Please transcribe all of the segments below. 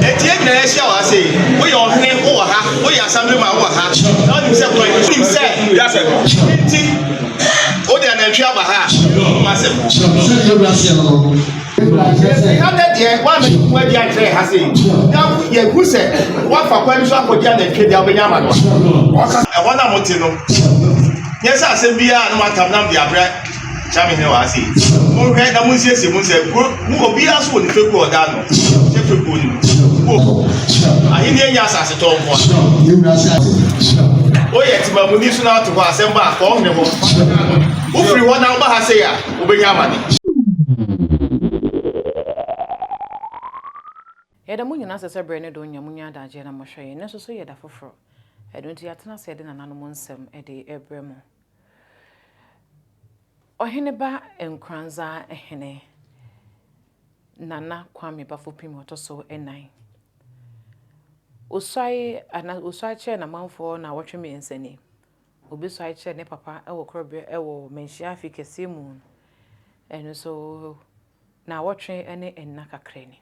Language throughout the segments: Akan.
Eti na e share wa say, we your hene wo ha, we your assembly man wo ha. Na nim say kwan, nim say, ya say. Enti o de na ntwa ba ha. Ma say. Say you bless you. How that there, one me where the answer has say. Now ye who say, one for kwan so akodi na ntwe dia obenya ma no. E wona moti no. Yes, I say bia no matam na dia bra. Chami he wa say. Mo hwe na mo siesie mo say, mo obi aso ni feku oda no. Se feku ni. Ahi ni enya asase to nko. You bless you. Oye ti ma mu ni so na to kwa asem ba ko hne ho. Wo free ho na ba ha say ya, obenya amani. Yeda munyi na sese bre ne do nya munya daje na mohwe ne so so yeda foforo edo nti atena se de na nanu mo nsem ede ebre mo ohene ba enkranza ehene nana kwame bafopim otoso enai osai che na manfo na wotwe me nsani obi sai che ne papa ewo krobe ewo menhia afikese mu eno so na wotwe ene enna kakrani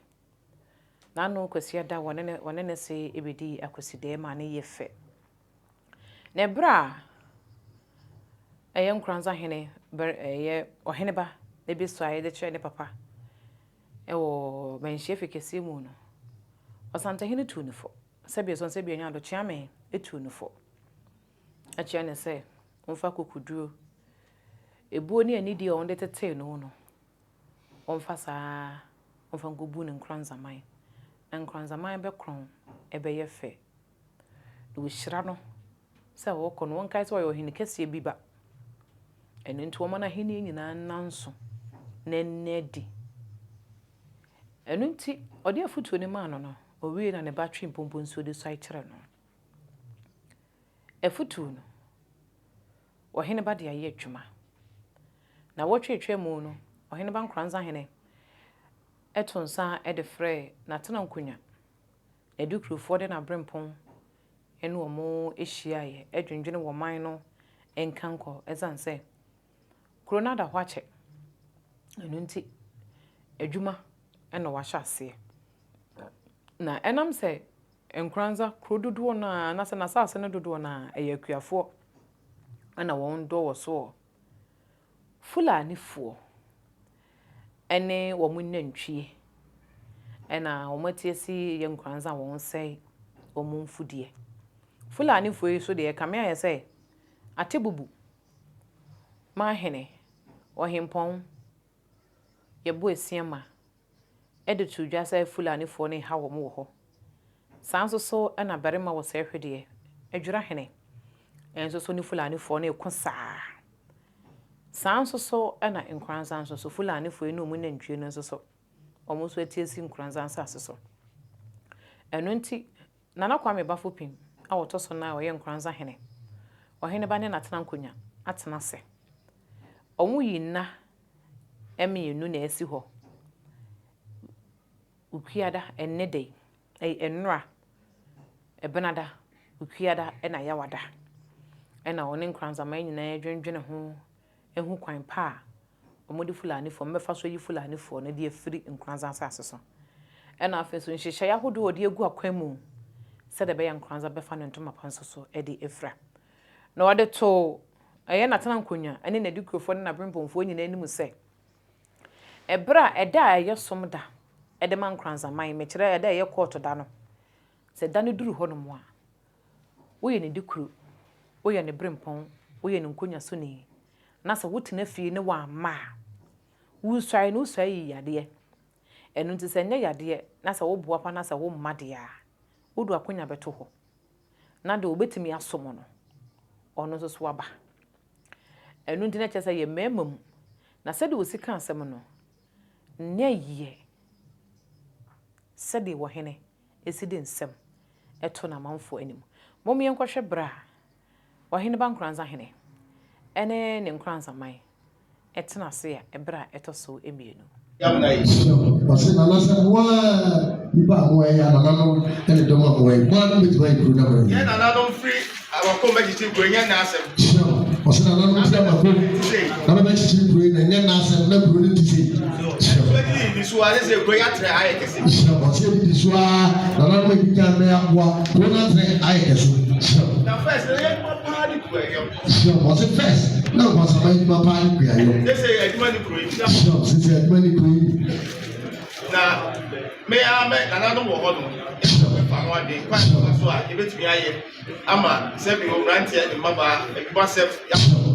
nanu kwasi ada wonene se ebedi akwaside ma ne yefe ne bra eyenkranza hene eye ohene ba ebi so aye de che ne papa ewo menhie fikese mu no osanta hene tu nufo sebi so sebi anya do chiame etu nufo achia ne se onfa kokuduro ebuo ni anidi o onde tete no onfa saa onfa ngobu ne nkranza man nkranza man be kron ebe ye fe do hira no se wo kono won kai se wo hini kese bi ba eno nti wo mana hini nyina nanso na nnedi eno nti odi afutuo ni man no owie na ne battery mpompo nso de so ai kire no afutuo no wo hini ba de aye adwuma na wo twetwe mu no wo hini ba nkranza hene etonsa ede frɛ na tena nkunya edukrufo de na brempon ene omo ehyiaye edwendwene wo man no enkanko ezanse korona da hwache enu nti adwuma ene wahya ase na enam se enkranza krododo na se na sase ne dodo na eyakuafo ana won do wo so fulani fo ene wo munnantwie ena wo matiesi ye nkranza won sei wo mumfudie fulani fo yi so de kame aye sei atebubu ma hene wo himpon ye bo esiema ede tudwa sei fulani fo ne ha wo mo ho sanso so ena berema wo sei hwede adwura hene enso so ni fulani fo ne kosa sanso so ana nkranza nso so fulani fo enu mu nantwie no nso so omo so atiesi nkranza nsase so eno nti nana kwame bafopim awoto so na oye nkranza hene ohene ba ne natena nkonya atena se omo yina emienu na esi ho ukwiada ennede enra ebenada ukwiada ena yawada ena one nkranza man nyina adwendwene ho ehu kwan pa omodi fulani fo mbefa so yi fulani fo na de afiri nkranza asase so ena afeso nhihye yahodo odi egu akwan mu se de be nkranza befa no ntoma panso so e de efra na wade to eye natana nkonya ene na dikrofo na brempomfo nyina anim se ebra eda eye somda ede man nkranza man mekire eda eye court da no se da ne duru ho no mo a wo ye ne dikru wo ye ne brempom wo ye ne nkonya so ni na se wotena fie ne wa ma wo swai no swai yade enu nti se nya yade na se wo boapa na se wo mmade a wo do akonya beto ho na de obetimi asomo no ono so so aba enu nti na chese ye memam na se de osika asem no nya ye se de wo hene eside nsem eto na manfo anim momye nkwhwe bra wo hene ba nkranza hene ene ne nkranza mai etena se ya ebra etoso emienu Yamna yi wase na nasa wa iba ho ya na no ene do ma ho ya kwa no bitwa ikuru na ba ye na na don free awako magic go nya na asem ɔsɛ na nanu ti ama ko na bɛ kyikyiri kuro yi na nyɛ n'asɛm na kuro ne ti se. Di so a ne sɛ kuro yɛ atrɛ ayɛ kɛse. Ɔsɛ di so a na nanu bɛ kika mɛ aboa kuro n'atrɛ ayɛ kɛse. Na first na yɛ kuma paa ne kuro yɛ. Ɔsɛ first na nkɔsama yi kuma paa ne kuro yɛ. Ne sɛ adwuma ne kuro yi. Sisi adwuma ne kuro yi. Na mɛ nananom wɔ hɔ no. Fa ho ade kwan so a yɛbɛtumi ayɛ ama sɛbi owuranteɛ ne mmabaa adwuma sɛm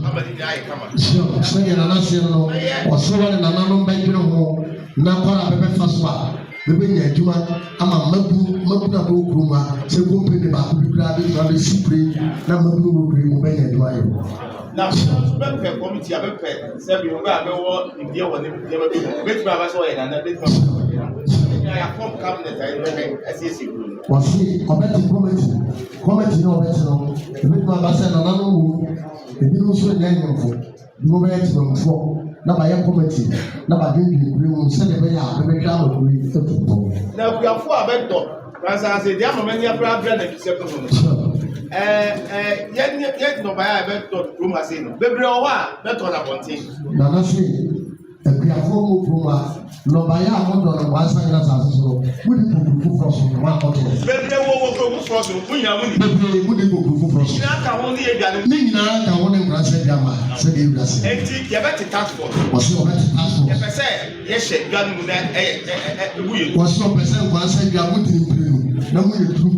ama ne ayɛ kama. Sɛdeɛ nanaseɛ no ɔsoro ne nananom bɛdwene ho na kɔra bɛbɛfa so a bɛbɛnya adwuma ama mabunu a bɛwɔ kurom a sɛ kompani baako bi koraa bɛtuma bɛsi kure na mabunu wɔ kure mu bɛnya adwuma yɛ. Na bɛmpɛ kɔmiti a bɛmpɛ sɛbi obi a bɛwɔ nimdeɛ wɔ ne nneɛma bi mu bɛtumi aba sɛ ɔyɛ nana bɛtumi aba sɛ ɔyɛ nana. Yɛafɔm cabinet a yɛbɛhwɛ asiesie kuro no. Wɔse ɔbɛte kɔmiti na ɔbɛte no ebɛtumi aba sɛ nananom wɔ ebinom nso nyɛ nyɛmfo bi wɔbɛyɛ temamufoɔ na bayɛ kɔmiti na badwendwen kure mu sɛdeɛ ɛbɛyɛ a bɛbɛhwɛ ama kure yi atuntɔ. Na akuafoɔ a bɛtɔ pransase deɛ ama mani abra abra na bisɛ ko no yɛn nnɔbaeɛ a bɛtɔ kurom ase no bebree wɔ hɔ a bɛtɔ na abɔnten. Nana se akuafoɔ mu kurom a nnɔbaeɛ a wɔdɔ no wɔasa nyina asase so no wodi kukuru foforɔ so na wɔakɔtɔ. Bebree wɔ kuro foforɔ so wonya mu ni. Bebree wodi kukuru foforɔ so. Nyinaa ka ho ne yɛ aduane. Ne nyinaa ka ho ne nkuransɛ bi ama sɛdeɛ ewura se. Enti yɛbɛte task force. Wɔse ɔbɛte task force. Yɛpɛ sɛ yɛhyɛ aduane mu na ebu yɛ. Wɔse ɔpɛ sɛ nkuransɛ bi a wotiri mpire mu na mu yɛ duru.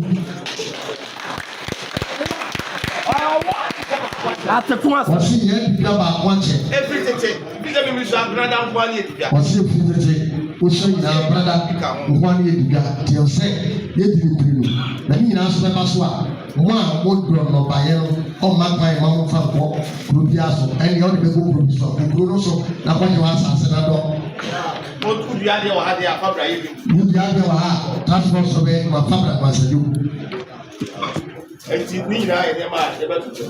Wɔse yɛ dua baako akyɛ. Efiri tete bi sɛ mi so abrada nkoa ne yɛ dua. Wɔse efiri tete wohyɛ nyinaa abrada nkoa ne yɛ dua teɛ sɛ yɛdiri mpire mu na ne nyinaa so bɛba so a mo a modɔ nnɔbaeɛ no ɔmma kwan ma mo fa nkɔ kuro bi aso ɛnneɛ ɔde bɛkɔ kuro bi so kuro no so na kɔnyɛ wɔ asase na dɔ. Wotu dua deɛ wɔ ha deɛ afabra yɛ bi. Wo dua deɛ wɔ ha transport so bɛ ma fabra ma sɛ yɛwu. Enti ne nyinaa yɛ nneɛma a yɛbɛtoto.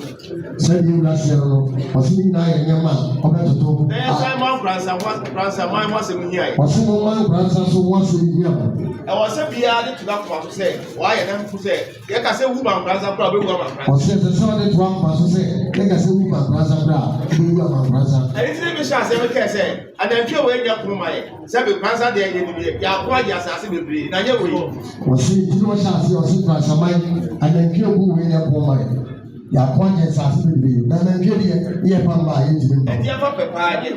Sɛdeɛ ewura seɛ no ɔse ne nyinaa yɛ nneɛma a ɔbɛtoto. Na yɛsan ma nkransaman ho asɛm hia yɛ. Ɔse mo ma nkransa so ho asɛm hia mo. Ɛwɔ sɛ biara de to na koma so sɛ wɔayɛ na mfu sɛ yɛka sɛ wu ma nkransa kora bɛwu ama nkransa. Ɔse ɛsɛ sɛ ɔde to akoma so sɛ yɛka sɛ wu ma nkransa kora a bɛwu ama nkransa. Ɛne ti ne bi hyɛ asɛm kɛɛ sɛ anantwie wɔ anya koma ma yɛ sɛ bi nkransa deɛ yɛ nim yɛ yɛako agye asase bebree na nyɛ wɔ yi. Ɔse ti ne wɔhyɛ ase ɔse nkransaman anantwie wu wɔ anya koma yɛ yɛako agye asase bebree na anantwie deɛ yɛ pamba a yɛntumi mpa. Ɛdeɛ fa pɛ paa deɛ.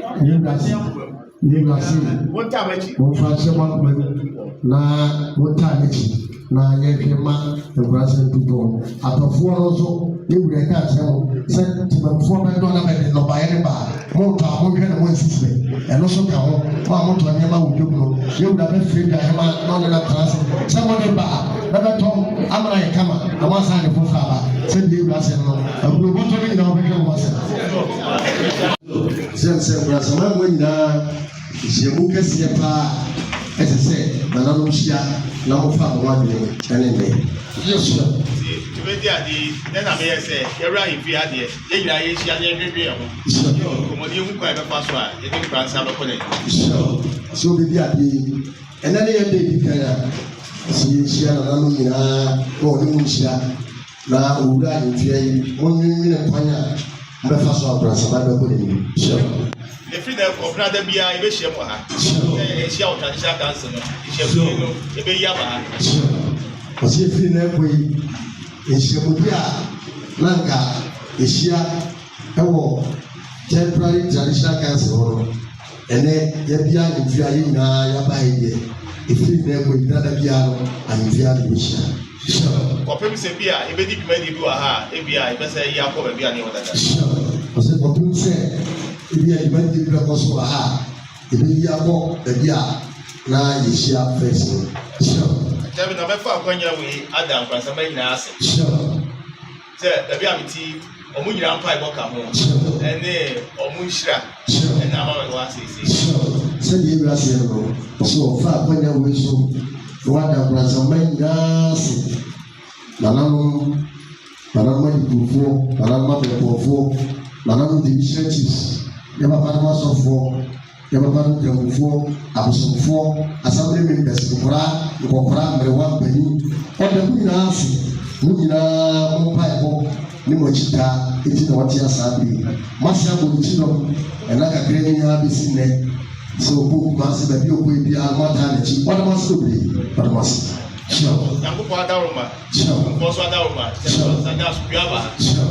Yɛwura se Wontam akyi. wɔmfa hyɛ mo akoma mu na wontaa n'akyi na yɛhwɛ ma nkuransɛ ntutɔ atɔfoɔ no nso yɛwura ɛka akyerɛ mo sɛ temamufoɔ bɛdɔ na bɛde nnɔbaeɛ ne baa montɔ a monhwɛ ne monsisire ɛno so ka ho ma motɔ nneɛma wɔ dwom no yɛwura bɛfiri dwahema na ɔne no tena ase sɛ mode baa bɛbɛtɔ amana yɛ kama na moasan ne foforɔ aba sɛdeɛ yɛwura sɛ no aburobɔtɔ no nyinaa wobɛhwɛ mo asɛ sɛ nkuransɛma mmɔ nyinaa nhyiamu kɛseɛ paa ɛsɛ sɛ nananom hyia na mofa mo adwene ɛne nnɛ. Tìmɛdi adi ne na meyɛ sɛ yɛwura ahemfi adeɛ yɛn nyinaa yɛhyia ne yɛhwehwɛ yɛn ho. Kɔmɔden ehu kwan bɛfa so a yɛde nkransa bɛkɔ n'anim. Sɛ obebi adeɛ ɛnɛ ne yɛn de edi kan a sɛ yɛhyia nananom nyinaa na ɔde mo nhyia na owura ahemfi yi mo nwinwini kwan a mbɛfa so a nkransa bɛkɔ n'anim. Efiri na ɔbɛn ada bia yɛbɛhyia mu ha. Yɛhyia wɔ traditional council no yɛhyia mu no yɛbɛyi aba ha. Ɔsi efiri na ɛkɔ yi nhyiamudi a na nka ehyia ɛwɔ temporary traditional council hɔ no ɛnɛ yɛbia ahemfi a yɛn nyinaa yaba yi deɛ efiri na ɛkɔ yi dada bia no ahemfi a de ehyia. Kɔpem sɛ bi a yɛbɛdi dwumadi bi wɔ ha a ebi a yɛbɛsɛ yɛ akɔ baabi a ne yɛ wɔ dada. Ɔsi kɔpem sɛ ebi a dwumadi bi bɛkɔ so wɔ ha a ebi yi akɔ baabi a na yɛhyia fɛs no. Tẹbi na mẹfọ akwanya wei ada nkwansama nyinaa ase. Sɛ baabi a mi ti ɔmo nyinaa mpa ɛbɔ ka ho ɛne ɔmo nhyira ɛna ama mi wɔ asiesie. Sɛdeɛ ebi ase no ɔso ɔfa akwanya wei so na wada nkwansama nyinaa ase nananom adikurufoɔ nananom abɛnkɔfoɔ nananom division chiefs yɛ papa nom asɔfoɔ yɛ papa nom kramofoɔ abosomfoɔ assembly members nkɔkora mmerewa mpanyin ɔda mo nyinaa ase mo nyinaa mo mpa ɛbɔ ne mo chita eti na wɔte asa bi masi abɔ ti no ɛna kakra ni ha bi si nɛ so obu ma se baabi obu ebi a mo ata n'akyi wɔde ma so bebree wɔde ma so sure yankopɔ adaroma sure nkɔso adaroma sure sanya asukuaba sure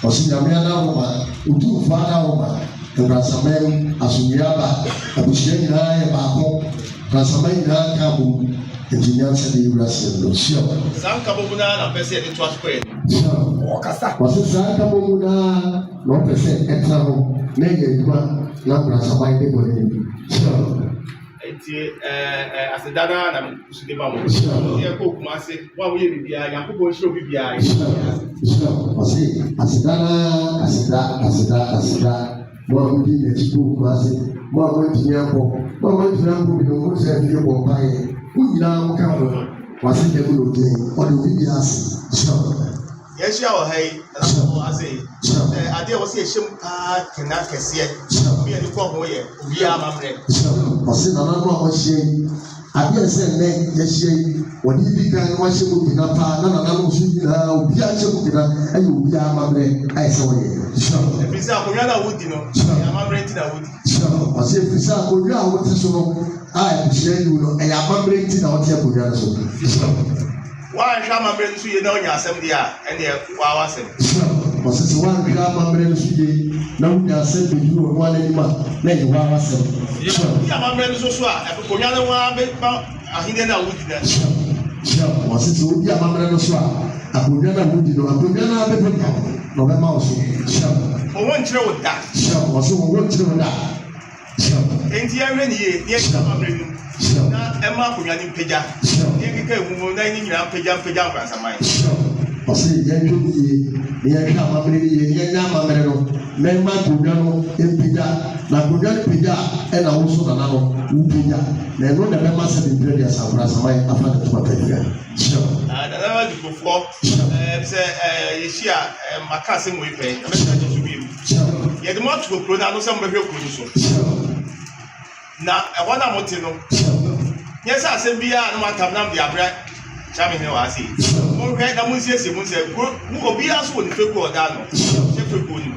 ɔsi nyame adaroma otumfo adaroma nkrasamɛn asomdweaba abusua nyinaa yɛ baako nkrasamɛn nyinaa ka bo engineer sɛ de ewura sɛ no sure saa nkabɔ mu na mpɛ sɛ yɛde to aso kɔɛ sure ɔkasa wɔsi saa nkabɔ mu na ɔpɛ sɛ ɛtena hɔ na yɛ adwuma na nkrasamɛn de bɔ n'anim sure eti asedana na kusudi ma mo yɛ kɔ kuma ase wa wo yɛ bibia yankopɔ nhyira obi bia ɔsi aseda mo a modi n'akyi kɔ kuma ase mo a montumi akɔ mo a montumi akɔ bi na mo sɛ ɛfi bɔ mpaeɛ mo nyinaa mo ka ho wɔsi dɛm na odi ɔde obi bi ase yɛhyia wɔ ha yi ɛnafɔ ase adeɛ wɔ sɛ yɛhyɛm paa kena kɛseɛ bi yɛde kɔ ho yɛ obiara amammerɛ ɔsi nana no a wɔhyia yi adeɛ sɛ nnɛ yɛhyia yi wɔde bi kan na wɔahyɛ mu kena paa na nana no nso nyinaa obiara hyɛ mu kena ɛyɛ obiara amammerɛ ayɛ sɛ wɔyɛ ɛfiri sɛ akonnwa no a wodi no ɛyɛ amammerɛ nti na wodi ɔsi ɛfiri sɛ akonnwa a wote so no a ɛbuhyia yi no ɛyɛ amammerɛ nti na wɔte akonnwa no so wanhwɛ amammerɛ no so yie na ɔnya asɛm deɛ a ɛneɛ waawa asɛm ɔsisi wanhwɛ amammerɛ no so yie na wonya asɛm bɛduru wɔ no anim a na ɛyɛ waawa asɛm yɛ amammerɛ no so a akonnwa no waa bɛma ahenneɛ no a wodi no ɔsisi wodi amammerɛ no so a akonnwa no a wodi no akonnwa no abɛpɛ pa na ɔbɛma wo so ɔwɔ nkyerɛ wo da ɔsɛ wɔwɔ nkyerɛ wo da enti yɛhwɛ ne yie ne yɛhyɛ amammerɛ no na ɛma akonnwa no mpagya yɛnkeka mu na ne nyinaa mpagya nkwansaman ɔsɛ yɛhwɛ ne yie ne yɛhwɛ amammerɛ no yie ne yɛnyɛ amammerɛ no na ɛma akonnwa no mpagya na akonnwa no pagya ɛna wo so nana no wopagya na ɛno na ɛbɛma sɛ bebrɛ deɛ sankwansaman afa ne toma padua nanama dikofoɔ sɛ yɛhyia maka asɛm wei pɛ ɛbɛsɛ agye so biemu yɛde mo ato kuro no ano sɛ mobɛhwɛ kuro no so na ɛhɔ no a mote no nyɛ sɛ asɛm biara no matam nam de abrɛ kyame hene wɔ ase monhwɛ na monsiesie mu sɛ obiara so wɔ ne fekuo ɔda no hyɛ fekuo no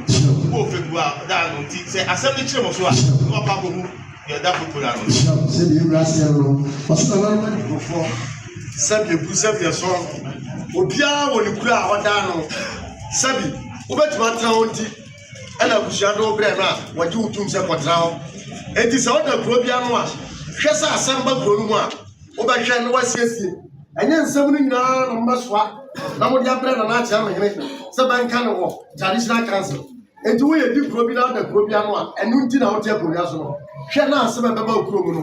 mu wɔ fekuo a ɔda no nti sɛ asɛm no kyerɛ mo so a na wɔpa akɔhu deɛ ɔda fekuo no ano sɛdeɛ ewura seɛ no ɔsɛ na wɔn mani nkurɔfoɔ sɛbi ebu sɛbi ɛsɔ obiara wɔ ne kura a ɔda no sɛbi wobɛtumi atena hɔ nti ɛna abusua do brɛ no a wɔgye wo tum sɛ kɔtena hɔ enti sɛ woda kuro bia no a hwɛ sɛ asɛm ba kuro no mu a wobɛhwɛ na wasiesie ɛnyɛ nsɛm no nyinaa na mbɛsoa na mode abrɛ na naakyerɛ me hene sɛ bɛnka ne wɔ traditional council enti woyɛ di kuro bi na woda kuro bia no a ɛno nti na wote akonnwa so no hwɛ na asɛm a ɛbɛba kuro mu no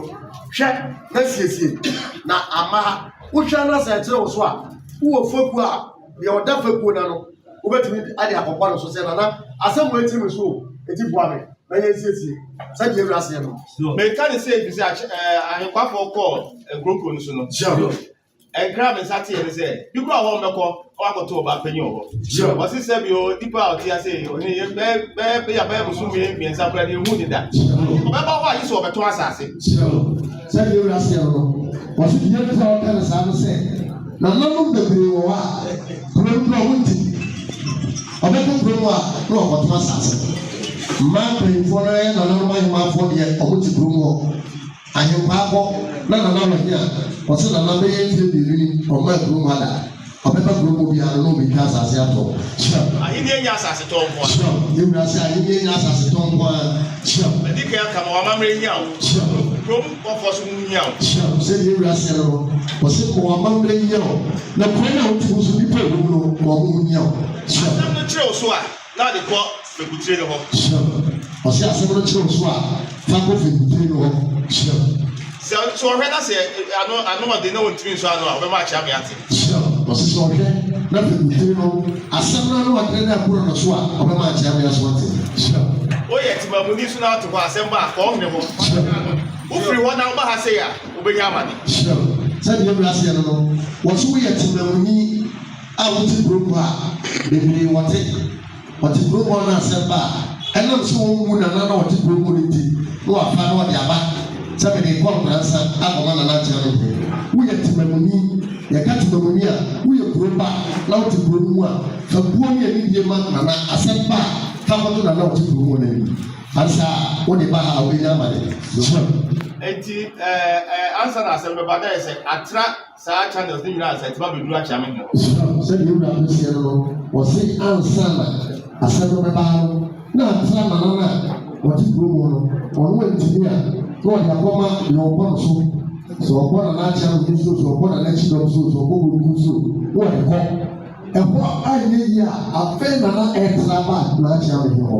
hwɛ na siesie na ama ha wohwɛ na sɛ ɛkyerɛ wo so a wowɔ fekuo a deɛ ɔda fekuo na no wobɛtumi ade akɔkɔ no so sɛ nana asɛm wɔ atiri me so ɛti boa me na yɛnsiesie sɛdeɛ ewura seɛ no meka ne sɛ ɛfiri sɛ ahekwafoɔ kɔɔ kurokuro no so no ɛnkra me nsa teɛ ne sɛ bi kora hɔ mmɛkɔ ɔwakɔto ɔba panyin wɔ hɔ ɔse sɛ bio nipa a ɔte ase ɔne bɛyɛ muso mmiɛnsa kora ne ɛhu ne da ɔbɛba hɔ a yi sɛ ɔbɛtɔ asase sɛdeɛ ewura seɛ no wɔso deɛ nti a ɔka ne saa no sɛ nananom bebree wɔ hɔ a kuro no a wonti ɔbɛkɔ kuro mu a na ɔkɔtɔ asase mmaa mpanyinfoɔ no yɛ nananom ahemaafoɔ deɛ ɔmo te kuro mu hɔ ahemfaa kɔ na nana wɔnyɛ a ɔsɛ nana bɛyɛ mfie mmienu ni ɔmma kuro mu ada ɔbɛba kuro mu biara no ɔbɛtwa asase atɔ ahenneɛ nyɛ asase tɔ nko a yɛwura sɛ ahenneɛ nyɛ asase tɔ nko a ɛdi kan ka ma wamammerɛ hia wo kurom kɔfoɔ so mu hia wo sɛdeɛ yɛwura sɛ no ɔsɛ ma wamammerɛ hia wo na kuro no a wote mu so nipa ɛwom no ma ɔmo mu hia wo asɛm no kyerɛ wo so a na de kɔ fekutire no hɔ ɔsɛ asɛm no kyerɛ wo so a fa kɔ fekutire no hɔ sɛ ɔhwɛ na sɛ ano ɔde na wɔntumi nso ano a ɔbɛma akyea me ate ɔsɛ sɛ ɔhwɛ na fekutire no asɛm no ano ɔde na akoro no so a ɔbɛma akyea me aso ate woyɛ timamuni so na ato hɔ asɛm ba a kɔ ɔhene hɔ wofiri hɔ na woba ha sei a wobɛnya amane sɛdeɛ yɛwura seɛ no no wɔso woyɛ timamuni a wote kurom hɔ a bebree wɔte kurom hɔ no asɛm ba a ɛnam sɛ wɔnwu nana na wɔte kurom hɔ no nti na wafa na wɔde aba sɛ mede kɔ nkransa akɔma nana akyerɛ no woyɛ timamuni yɛka timamuni a woyɛ kuro ba na wote kuro mu a fa buo ne ani die ma nana asɛm ba ka kɔto na wote kuro mu n'anim ansa wode ba ha wobɛnya ama de enti ansa na asɛm bɛba dɛ sɛ atra saa channels ne nyinaa sɛ ɛtima bɛduru akyea me no sɛdeɛ wura bɛsiɛ no wɔse ansa na asɛm no bɛba no na atra nana no a wɔte kuro mu no ɔno antimi a na ɔde akɔma deɛ ɔbɔ no so sɛ ɔbɔ na n'akyea no so sɛ ɔbɔ na n'akyi dɔm so sɛ ɔbɔ wɔn so na ɔde kɔ ɛhɔ ayɛ yi a afei nana ɛtena ba n'akyea no yɛ hɔ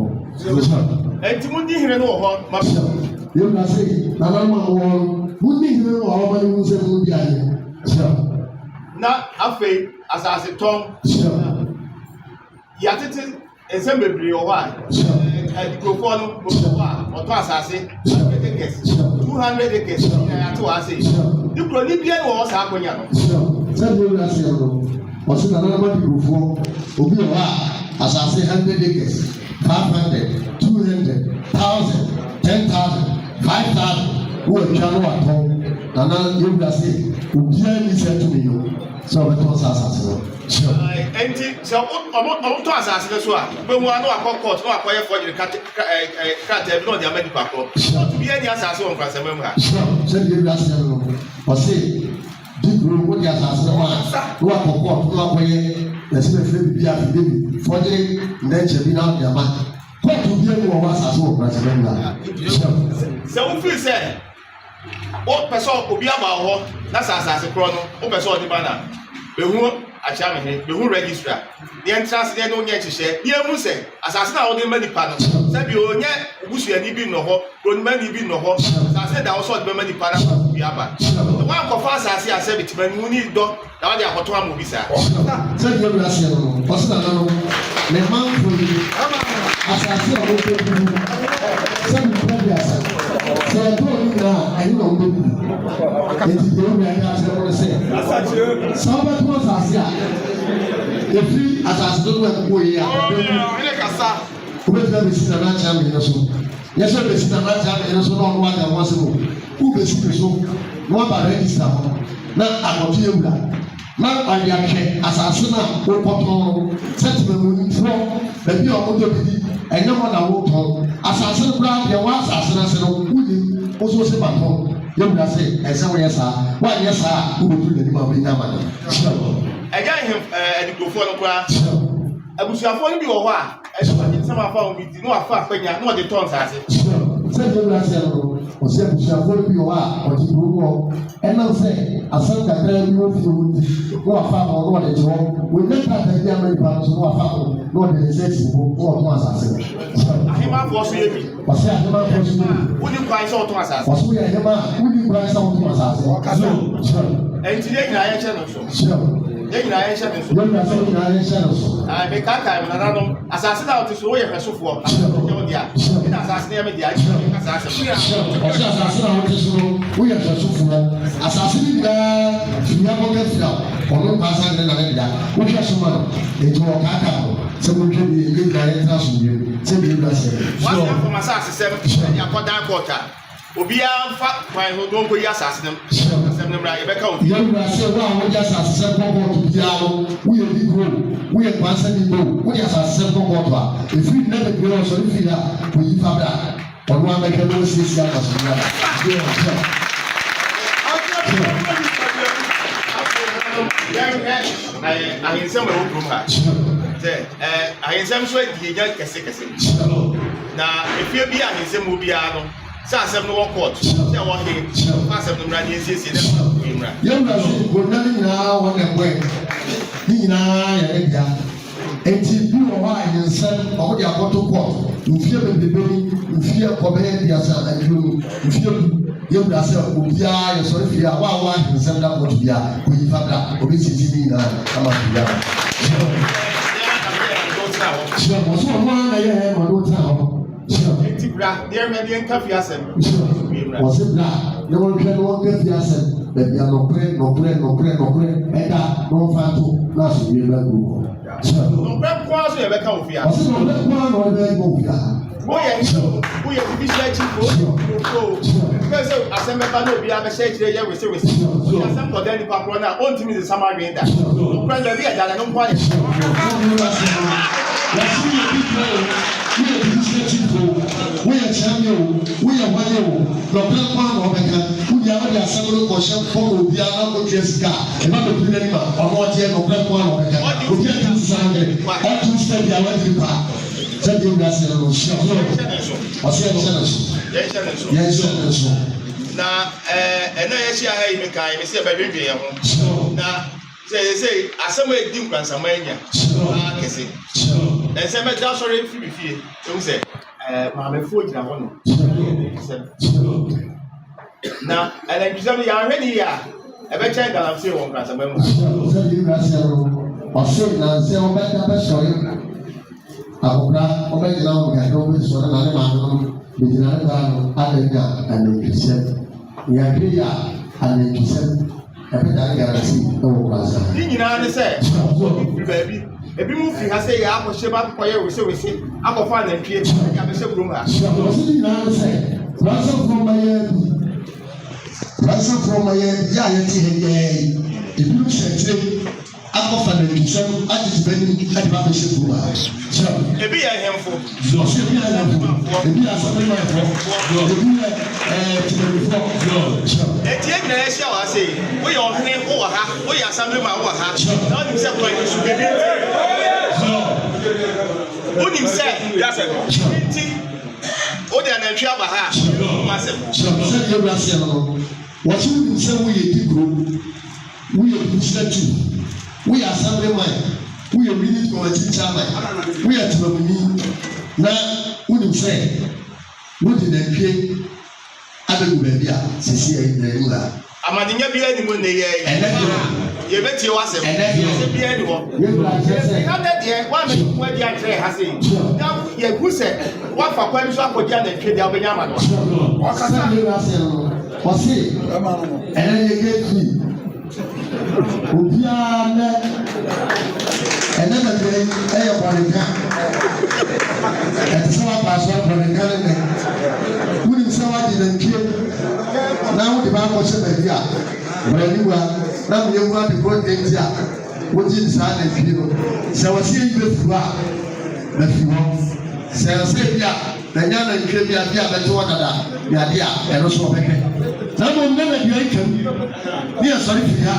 enti mo di hene no wɔ hɔ ma yɛwura se nana no a wɔn mo di hene no wɔ hɔ ma ne mu sɛ mo di ayɛ na afei asase tɔn yɛatete nsɛm bebree wɔ hɔ a adikurofoɔ no wɔ hɔ a ɔtɔ asase 100 acres 200 acres yɛate wɔ ase ne kuro ne bia ne wɔ hɔ saa akɔnya no sɛdeɛ wura se no ɔse nana no adikurofoɔ obi wɔ hɔ a asase 100 acres 500 200 1,000 10,000 5,000 wɔ atwa no watɔn nana yɛwura se obiara ni sɛ tumi no sɛ ɔbɛtɔn saa asase no enti sɛ ɔmotɔ asase no so a bɛmu a na wakɔ court na wakɔyɛ fɔgyere krataa bi na ɔde ama nipa korɔ ɔtumi ani asase wɔ nkransɛma mu ha sɛdeɛ yɛwura se no ɔse dikuro wode asase no a na wakɔ court na wakɔyɛ yɛsɛ bɛfrɛ bibi afidie bi fɔgyere nnɛnkyɛ bi na ɔde ama kóòtù bí ẹni wọ́n wá sàṣọ wọ̀ pẹ̀lú ẹ̀mí náà. sẹ wọ́n fi sẹ wọ́n pẹ̀ sọ obi àmà ọ̀họ́ náà sàṣàṣì kúrọ̀ no wọ́n pẹ̀ sọ ọdí bá nà bẹ̀hu àkyàmìhìn bẹ̀hu rẹ́gísítà ní ẹ̀ ń tíránsì ní ẹ̀ ní ó nyẹ ẹ̀kyehyẹ ní ẹ̀ mú sẹ àṣàṣì náà wọ́n ní mẹ́ nípa no sẹ́bi ó nyẹ busuani bi nọ hɔ ronimani bi nọ hɔ àṣàṣì dà wọ́n sọ ọdí mẹ́ nípa náà bí aba wọ́n akọ̀fọ́ àṣàṣì àṣẹ bi tìmẹ̀ nínú ní dọ́ làwọn di àkọ́tọ́ àmọ̀ bí sá. sẹ́ni yóò wíwá sí ẹ̀ lọ́wọ́ ọ̀sìn nàná ló lè máa ń fò yìí asase a wɔn bɛ bi sɛbi bɛ bi asa sɛ ɛdɔn yi nyinaa ɛyi na wɔn bɛ bi eti deɛ wɔn yɛ akyerɛ wɔn sɛ sɛ wɔn bɛ tɔn asase a efiri asase dodo ɛkoko yi a wɔn bɛ bi bɛ si nana akyerɛ mi yɛn so yɛsɛ bɛ si nana akyerɛ mi yɛn so na ɔno aka wɔn asɛm o k'u bɛ si mi so na wɔn ba rɛgista hɔ na akɔto yɛ wura na ɔyɛ ahwɛ asase na wɔkɔtɔn sɛtìmɛmufoɔ baabi a wɔn dɔ bi di ɛnyɛ wɔn na wɔtɔn asase no kura deɛ wɔn asase no ase no wuli woso se ba tɔn yɛwura se ɛsɛ wɔyɛ saa wɔanyɛ saa wɔbɛtu n'anim a wɔbɛnya ama no. ɛgya ihe adikurɔfoɔ no koraa abusuafoɔ no bi wɔ hɔ a ɛsɛ wɔde nsɛm afa wɔn bi di na wafa akpanya na wɔde tɔn saase. sɛ yɛwura se no ɔsɛ abusuafoɔ no bi wɔ hɔ a ɔde kuro hɔ ɛnam sɛ asɛm kakra bi wɔ fi wɔn ti na wafa wɔn na wɔde gye wɔn wɔn nyɛ krataa bi ama nipa no so na wafa wɔn na wɔde ne nsa esi hɔ na wɔtɔn asase no. ahemafoɔ so yɛ bi. ɔsɛ ahemafoɔ so yɛ bi. wodi kwan sɛ wɔtɔn asase. ɔsɛ wɔyɛ ahema wodi kwan sɛ wɔtɔn asase. ɛnti yɛ nyinaa yɛ hyɛ no so. yɛ nyinaa yɛ hyɛ no so. yɛ nyinaa yɛ hyɛ no so. ayi mi kaka mi nana no asase na ɔte so wɔyɛ hwɛsofoɔ ɛnyɛ wɔn dia ɛna asase na yɛ mi dia ɛyɛ kasa asɛm. ɔsɛ asase na wɔte so no wɔyɛ hwɛsofoɔ asase ni nyinaa fìyà kɔkɛ fìyà ɔno paasa ne na ne dia wɔhwɛ so ma no etu ɔkaka no sɛ mo twɛ bi ebi nyinaa yɛ tena so yie sɛ bi ebi ase. wɔn yɛ fɔm asase sɛm ɛdi akɔdan kɔɔta obiara nfa kwan ho don ko yi asase nem asɛm nem ra yɛbɛka obi. yɛwura sɛ wo a wɔde asase sɛ kɔkɔɔto biara no woyɛ bi kuro woyɛ kwansa bi kuro wode asase sɛ kɔkɔɔto a efiri ne bebree wɔ sɔre firi a oyi fa bra ɔno abɛka na osiesie akaso bra bi wɔ nkyɛn. ahensɛm a ɛwɔ kurom ha sɛ ahensɛm nso adi egya kɛsekɛse na efie bi ahensɛm wɔ biara no sɛ asɛm no wɔ court sɛ ɛwɔ he fa asɛm no mmra ne esiesie ne fa koyi mmra. yɛwura sɛ nkonnwa no nyinaa wɔn na ɛbɔ yɛ ne nyinaa yɛ ne bia eti bi wɔ hɔ a ahensɛm ɔmo de akɔto court mfie bebrebe ni mfie kɔbɛyɛ biasa aduonu mfie du yɛwura sɛ obiara yɛ sɔre fie a wɔn a ahensɛm da court bia koyi fa bra obi sisi ne nyinaa ama fi bia. wɔsɔ ɔmo ana yɛ ɛyɛ ma do tena hɔ. eti bra deɛ mɛ nka fi asɛm. wɔsi bra ne wɔn hwɛ ne wɔn ka fi asɛm baabi a nɔkorɛ ɛda na wɔn fa to na aso wie bɛ gu hɔ. nɔkorɛ kwan so yɛ bɛka wɔ fi a. wɔsi nɔkorɛ kwan na wɔn bɛ gu wɔ fi a. who you be searching for. Because assemble no be able search here we say. Assemble then the paper na on timi the summer rain that. No problem be that no quiet. We are champion, we are one. The black one of the are the assembly question for the other Jessica, and not the Pinema, or what yet of black one of the we can't do something. All two step the other part. Tell you that's a little show. I said, yes, now, and I see I make I say by baby. Now, say, assembly didn't grant some mania. I say, and some just sorry if you feel. Don't say, Mamma Food, I want. Now, and then somebody already here. I bet you I'm saying one class. I'm going to tell you that's Abra, Obey now, I don't wish for another man, Vigilant, Alega, and the Christian. Yagia, and the Christian. I bet I guarantee no class. You know, they say, baby. If you move, I say, I will ship up for you, we say, I will find a kid. I can say, room. Ransom from my yay. If you say, I'm off and the son, I just been at the bishop. So, if you are helpful, if you are something like I say, we are here over her, we are something over her. Not himself going to shoot it. What himself, that's a what they are travel her. Massive. What you say we are we are assembly mind. We are really committee chairman. We are Tumamini. Now, what you say? What did they pay? Abu Babia, Cecilia in the Rula. Amadinya be anyone the year, and then you bet you was a be anyone. You have that year, one where the answer has said. Now, you who said, what for when you saw for Jan and Kid Albanyama? What can you say? And then you get me. Ubiane enema de eyo kwanika etsawa paswa kwanika ne wuni sawa di nankie na wudi ba ko se ba dia braniwa na mu yewu ade project a wodi sa na fi no se wasi yi be fuwa na fi ho se bia na nya na nke bia beto wadada ya dia ero so beke na mo na bia ikam ni asori fi ha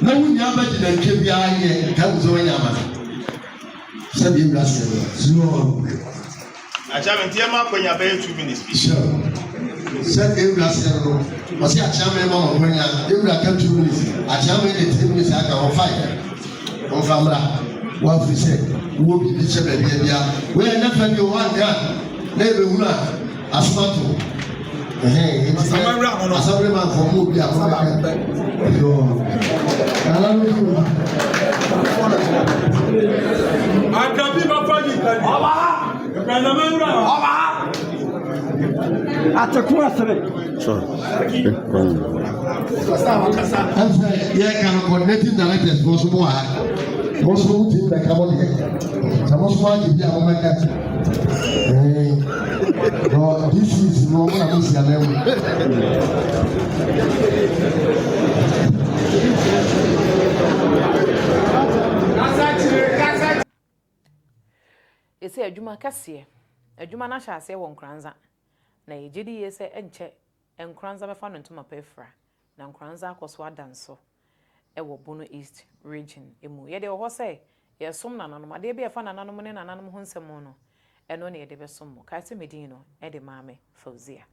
na wunya ba di nanke bia ye ka uzo nyama se bi brase no acha mentia ma kwanya ba 2 minutes sure se bi brase no o se acha me ma mo kwanya e bra ka 2 minutes acha me de 10 minutes aka o 5 on famra wa fi se wo bi se ba bia we na fa bi o wa ga na be huna asmato asabere man for mo bi akọ yo Akabi bafani kani. Oba. Kanamura. Oba. Atakuwa sere. So. Asa ye kan coordinating directors for so mo ha. Mo so mo team like about here. Some of us be our make. No, this is no one of us alone. Ese adwuma kase adwuma na hya ase wɔ nkranza na yegidi yese enche nkranza befa no ntoma pefra na nkranza akoso adanso ɛwɔ Bono East region emu yede wo hɔ yesom nananom ade bia fa nananom ne nananom ho nsɛm no ɛno ne yede besom mo kaase medin no ɛde maame Fauzia